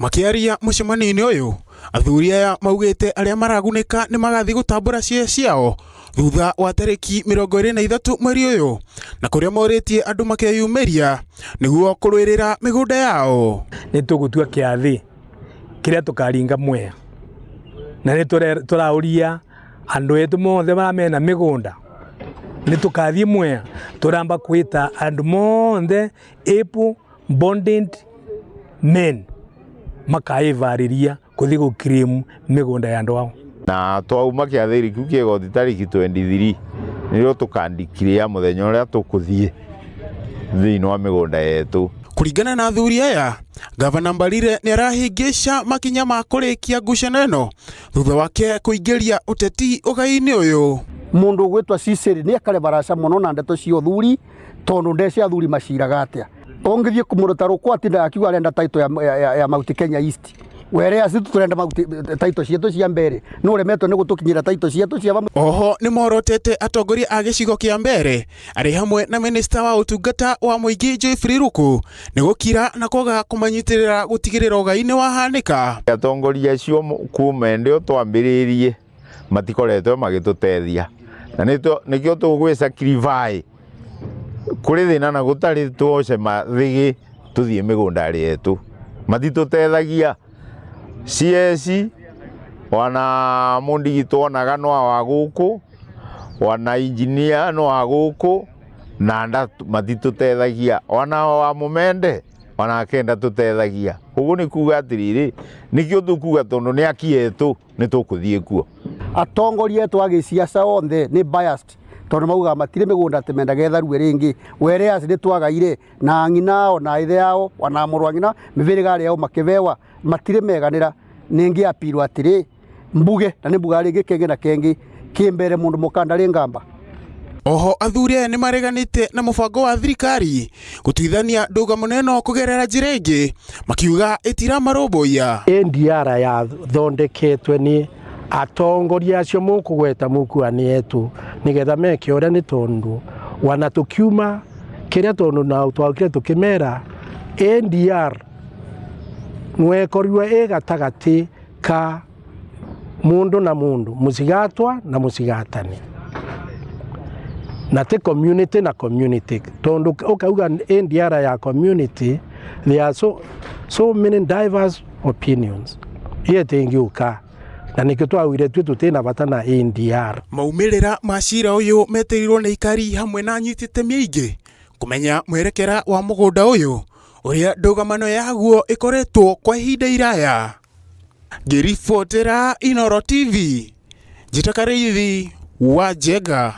Makiaria mucemanio uyu athuri aya maugite aria maraguneka ni magathi gutambura ciao thutha wa tariki 23 mweri uyu na kuria moritie andu makeyumiria niguo kurwirira migunda yao. Ni tugutua kiathi kiria tukaringa Mwea na ni turauria andu etu mothe bamena migunda ni tukathie Mwea turamba kwita andu mothe able bonded men makaivariria kuthi gukirimu migunda ya andu ao na twauma kiathiri kiu kiegoti tariki 23 niro tukandikiria muthenya uria tukuthie thiini wa migunda yetu. Kuringana na athuri aya, Gavana Mbarire ni arahingisha makinya ma kurikia ngucanio ino thutha wake kuingiria uteti ugai-ini uyu. Mundu gwitwa Cicely ni akare baraca muno na ndeto cia uthuri tondu ndece athuri maciraga atia. Ongithie kumurutaro kwa atinda akiuga arenda title ya Mount Kenya East. Were asi turenda title cietu cia mbere no remetwo ni gutukinyira title cietu cia bamwe. Oho ni morotete atongoria a gicigo kia mbere ari hamwe na minister wa utungata wa muingi Geoffrey Ruku ni gukira na koga kumanyitirira gutigirira ugai-ini wa hanika. Atongoria cio kuma ndio twambiririe matikoretwo magitutethia na nikio tugwisacrifice kuri thina na gutari twocema thigi tuthie migunda yetu matitutethagia CS wana mundigito onaga no wa guku wana engineer no wa guku na nda matitutethagia wana wa mumende wana kenda tutethagia ugu ni kuga atiriri nikio tukuga tondu ni akietu ni tukuthie kuo. Atongoria etu agiciaca onthe ni biased tondu mauga matire migunda temendaga etharu ringi were asi ni twagaire na ng'ina na ithe yao wana murwa ng'ina mibiriga yao makibewa matire meganira ningi apirwa atiri mbuge na ni mbuga ringi kenge na kengi kimbere mundu mukanda ringamba. Oho athuri aya ni mareganite na mubango wa thirikari gutwithania ndungamo ino kugerera njira ingi makiuga itira marumbuia. NDR ya thondeketwe ni atongoria acio mukugweta mukuani etu nigetha meke uria ni tondu wana tukiuma kiria tondu na twakire tukimera NDR nwekorwa gatagati ka mundu na mundu musigatwa na musigatani na te community na community tondu ukauga NDR ya community there are so many diverse opinions yete ingiuka na nikio twawire tutina bata na NDR. Maumirira macira uyu meterirwo ni ikari hamwe na nyitite miingi kumenya mwerekera wa mugunda uyu uria ndugamano yaguo ikoretwo kwa ihinda iraya. Ngiribotera Inooro TV, Njĩta Karĩithi wa Njenga.